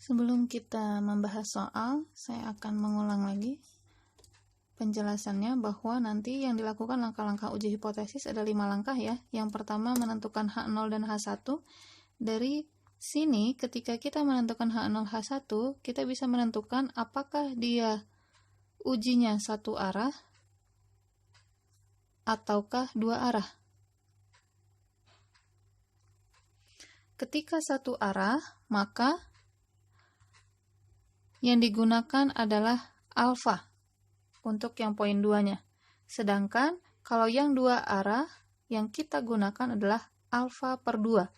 Sebelum kita membahas soal, saya akan mengulang lagi penjelasannya bahwa nanti yang dilakukan langkah-langkah uji hipotesis ada 5 langkah ya. Yang pertama menentukan H0 dan H1. Dari sini ketika kita menentukan H0, H1, kita bisa menentukan apakah dia ujinya satu arah ataukah dua arah. Ketika satu arah, maka yang digunakan adalah alfa untuk yang poin 2-nya. Sedangkan kalau yang dua arah, yang kita gunakan adalah alfa per 2.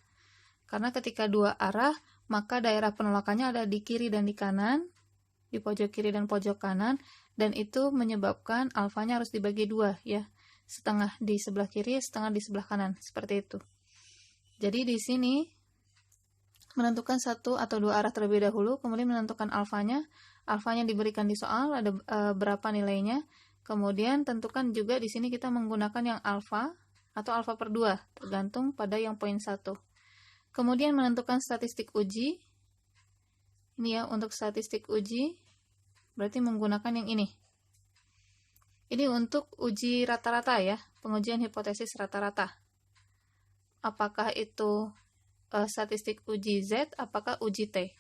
Karena ketika dua arah, maka daerah penolakannya ada di kiri dan di kanan, di pojok kiri dan pojok kanan, dan itu menyebabkan alfanya harus dibagi 2 ya. Setengah di sebelah kiri, setengah di sebelah kanan, seperti itu. Jadi di sini menentukan satu atau dua arah terlebih dahulu, kemudian menentukan alfanya. Alfanya diberikan di soal, ada berapa nilainya. Kemudian tentukan juga di sini kita menggunakan yang alfa atau alfa per 2, tergantung pada yang poin 1. Kemudian menentukan statistik uji. Ini ya, untuk statistik uji, berarti menggunakan yang ini. Ini untuk uji rata-rata ya, pengujian hipotesis rata-rata. Apakah itu statistik uji Z, apakah uji T.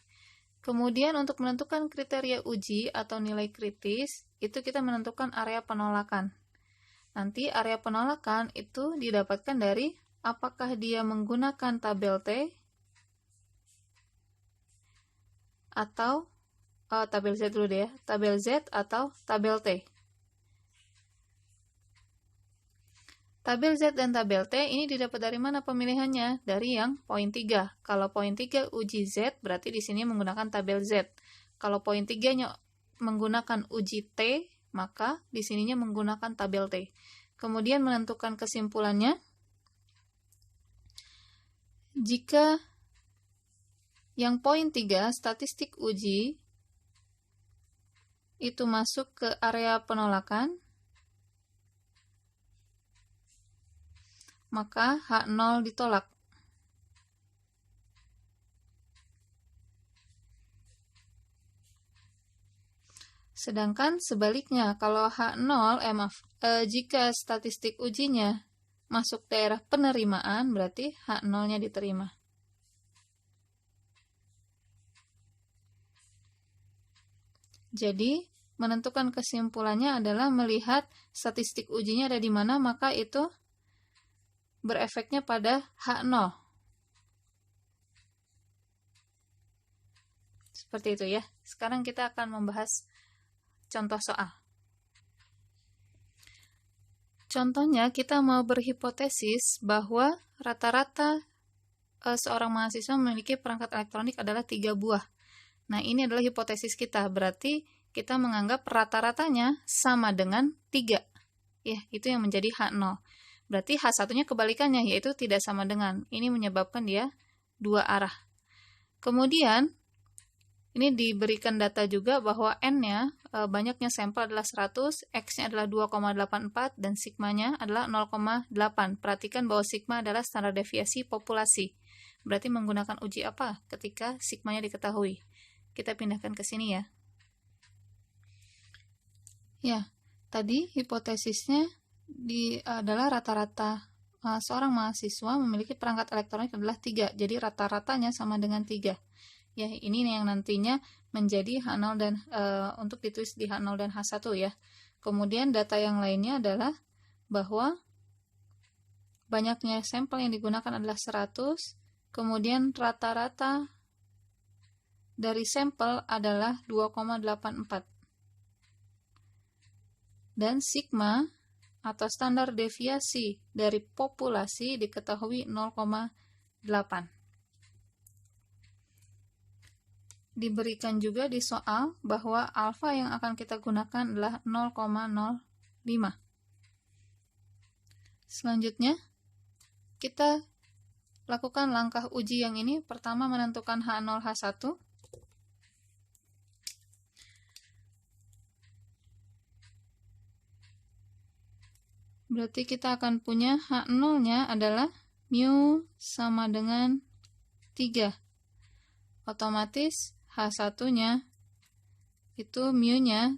Kemudian untuk menentukan kriteria uji atau nilai kritis, itu kita menentukan area penolakan. Nanti area penolakan itu didapatkan dari apakah dia menggunakan tabel T atau tabel Z dulu deh ya, tabel Z atau tabel T. Tabel Z dan tabel T ini didapat dari mana pemilihannya? Dari yang poin 3. Kalau poin 3 uji Z, berarti di sini menggunakan tabel Z. Kalau poin 3-nya menggunakan uji T, maka di sininya menggunakan tabel T. Kemudian menentukan kesimpulannya. Jika yang poin 3, statistik uji, itu masuk ke area penolakan, maka H0 ditolak. Sedangkan sebaliknya, kalau jika statistik ujinya masuk daerah penerimaan, berarti H0-nya diterima. Jadi, menentukan kesimpulannya adalah melihat statistik ujinya ada di mana, maka itu berefeknya pada H0. Seperti itu ya. Sekarang kita akan membahas contoh soal. Contohnya kita mau berhipotesis bahwa rata-rata seorang mahasiswa memiliki perangkat elektronik adalah 3 buah. Nah, ini adalah hipotesis kita. Berarti kita menganggap rata-ratanya sama dengan 3. Ya, itu yang menjadi H0. Berarti H1-nya kebalikannya, yaitu tidak sama dengan. Ini menyebabkan dia dua arah. Kemudian, ini diberikan data juga bahwa N-nya, banyaknya sampel adalah 100, X-nya adalah 2,84, dan sigmanya adalah 0,8. Perhatikan bahwa sigma adalah standar deviasi populasi. Berarti menggunakan uji apa ketika sigmanya diketahui? Kita pindahkan ke sini ya. Ya, tadi hipotesisnya adalah rata-rata seorang mahasiswa memiliki perangkat elektronik adalah 3. Jadi rata-ratanya sama dengan 3. Ya, ini yang nantinya menjadi H0 dan untuk ditulis di H0 dan H1 ya. Kemudian data yang lainnya adalah bahwa banyaknya sampel yang digunakan adalah 100. Kemudian rata-rata dari sampel adalah 2,84. Dan sigma atau standar deviasi dari populasi diketahui 0,8. Diberikan juga di soal bahwa alfa yang akan kita gunakan adalah 0,05. Selanjutnya, kita lakukan langkah uji yang ini. Pertama menentukan H0, H1. Berarti kita akan punya H0-nya adalah mu sama dengan 3. Otomatis H1-nya itu mu-nya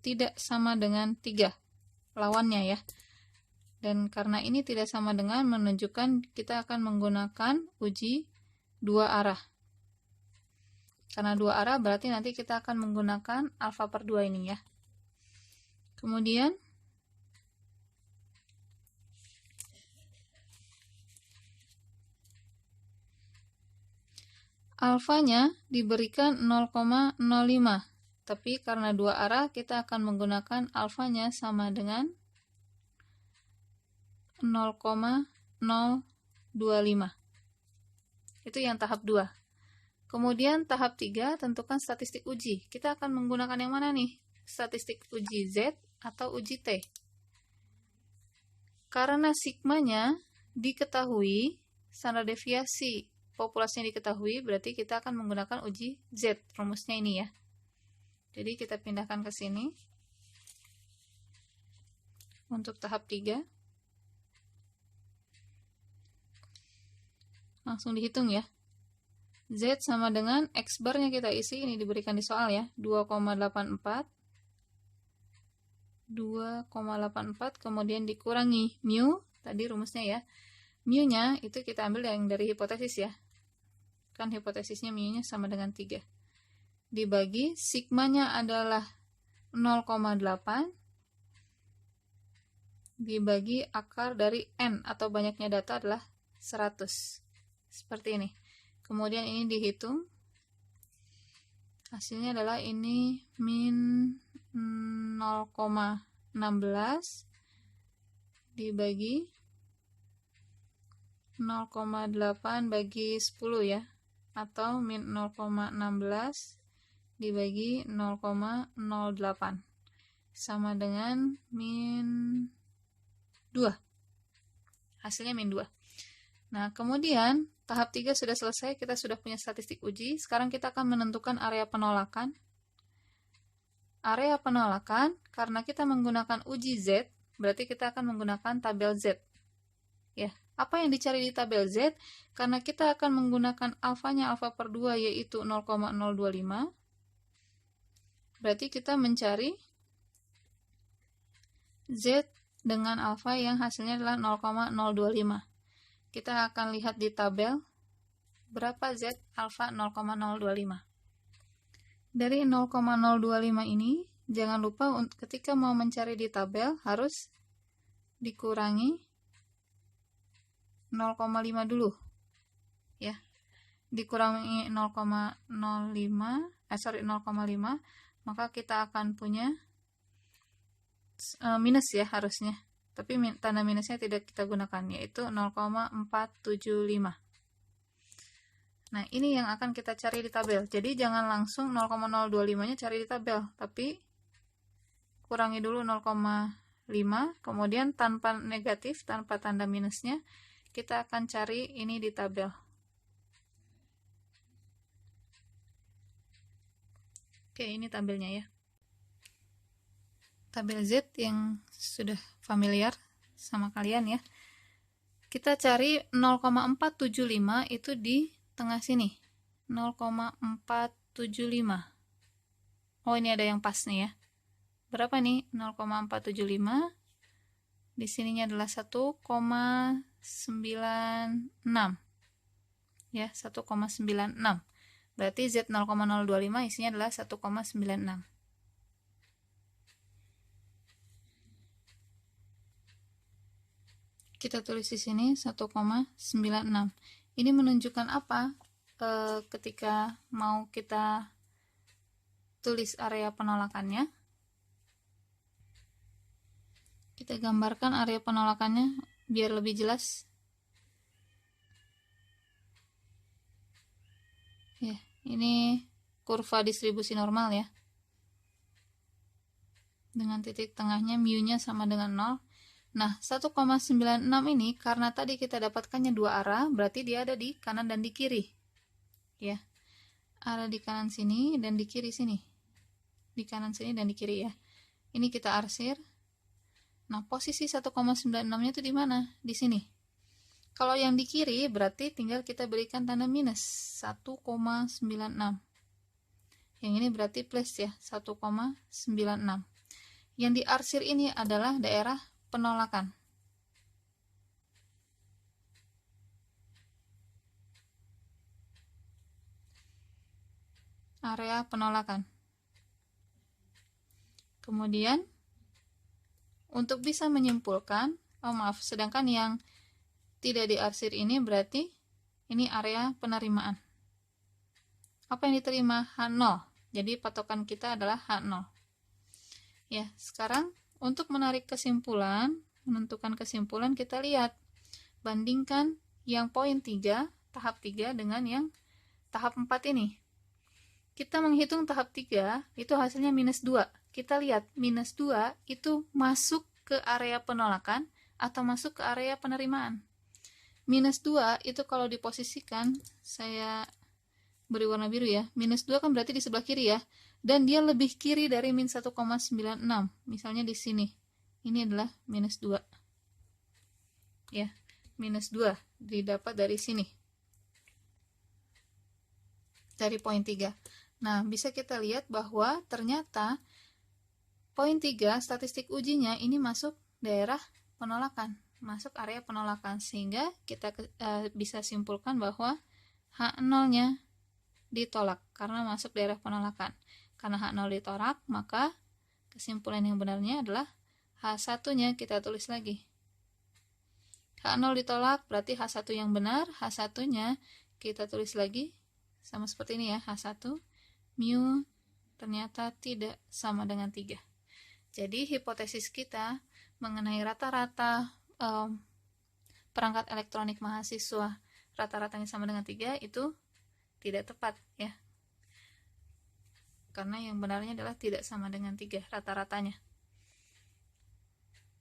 tidak sama dengan 3, lawannya ya. Dan karena ini tidak sama dengan, menunjukkan kita akan menggunakan uji dua arah. Karena dua arah berarti nanti kita akan menggunakan alfa per 2 ini ya. Kemudian alfanya diberikan 0,05, tapi karena dua arah kita akan menggunakan alfanya sama dengan 0,025. Itu yang tahap 2. Kemudian tahap 3, tentukan statistik uji. Kita akan menggunakan yang mana nih? Statistik uji Z atau uji T. Karena sigmanya diketahui, standar deviasi populasinya diketahui, berarti kita akan menggunakan uji Z. Rumusnya ini ya. Jadi kita pindahkan ke sini. Untuk tahap 3. Langsung dihitung ya. Z sama dengan X barnya kita isi, ini diberikan di soal ya. 2,84. Kemudian dikurangi mu, tadi rumusnya ya. Mu-nya itu kita ambil yang dari hipotesis ya. Kan hipotesisnya mu-nya sama dengan 3. Dibagi, sigmanya adalah 0,8. Dibagi akar dari N atau banyaknya data adalah 100. Seperti ini. Kemudian ini dihitung. Hasilnya adalah ini min 0,16 dibagi 0,8 bagi 10 ya, atau min 0,16 dibagi 0,08 sama dengan min 2. Hasilnya min 2. Nah, kemudian tahap 3 sudah selesai, kita sudah punya statistik uji. Sekarang kita akan menentukan area penolakan. Area penolakan, karena kita menggunakan uji Z, berarti kita akan menggunakan tabel Z. Ya, apa yang dicari di tabel Z? Karena kita akan menggunakan alfanya alfa per 2 yaitu 0,025. Berarti kita mencari Z dengan alfa yang hasilnya adalah 0,025. Kita akan lihat di tabel berapa Z alfa 0,025. Dari 0,025 ini, jangan lupa ketika mau mencari di tabel harus dikurangi 0,5 dulu. Ya. Dikurangi 0,5, maka kita akan punya minus ya harusnya. Tapi tanda minusnya tidak kita gunakan, yaitu 0,475. Nah, ini yang akan kita cari di tabel. Jadi jangan langsung 0,025-nya cari di tabel, tapi kurangi dulu 0,5, kemudian tanpa negatif, tanpa tanda minusnya, kita akan cari ini di tabel. Oke, ini tabelnya ya. Tabel Z yang sudah familiar sama kalian ya. Kita cari 0,475 itu di tengah sini. 0,475. Oh, ini ada yang pas nih ya. Berapa nih? 0,475. Di sininya adalah 1,96. Ya, 1,96. Berarti Z 0,025 isinya adalah 1,96. Kita tulis di sini 1,96. Ini menunjukkan apa? Ketika mau kita tulis area penolakannya, kita gambarkan area penolakannya biar lebih jelas. Ya, ini kurva distribusi normal ya. Dengan titik tengahnya mu-nya sama dengan 0. Nah, 1,96 ini karena tadi kita dapatkannya dua arah, berarti dia ada di kanan dan di kiri. Ya. Ada di kanan sini dan di kiri sini. Di kanan sini dan di kiri ya. Ini kita arsir. Nah, posisi 1,96-nya itu di mana? Di sini. Kalau yang di kiri berarti tinggal kita berikan tanda minus 1,96. Yang ini berarti plus ya, 1,96. Yang diarsir ini adalah daerah penolakan. Area penolakan. Kemudian untuk bisa menyimpulkan, sedangkan yang tidak diarsir ini berarti ini area penerimaan. Apa yang diterima? H0. Jadi patokan kita adalah H0. Ya, sekarang untuk menarik kesimpulan, menentukan kesimpulan, kita lihat, bandingkan yang poin 3, tahap 3 dengan yang tahap 4 ini. Kita menghitung tahap 3, itu hasilnya minus 2. Kita lihat, minus 2 itu masuk ke area penolakan atau masuk ke area penerimaan. Minus 2 itu kalau diposisikan, saya beri warna biru ya, minus 2 kan berarti di sebelah kiri ya, dan dia lebih kiri dari min 1,96. Misalnya di sini, ini adalah minus 2 ya, minus 2 didapat dari sini, dari poin 3. Nah, bisa kita lihat bahwa ternyata poin 3 statistik ujinya ini masuk daerah penolakan, masuk area penolakan, sehingga kita bisa simpulkan bahwa H0-nya ditolak karena masuk daerah penolakan. Karena H0 ditolak, maka kesimpulan yang benarnya adalah H1-nya kita tulis lagi. H0 ditolak berarti H1 yang benar, H1-nya kita tulis lagi sama seperti ini ya, H1 mu ternyata tidak sama dengan 3. Jadi hipotesis kita mengenai rata-rata perangkat elektronik mahasiswa rata-ratanya sama dengan 3 itu tidak tepat ya, karena yang benarnya adalah tidak sama dengan 3 rata-ratanya.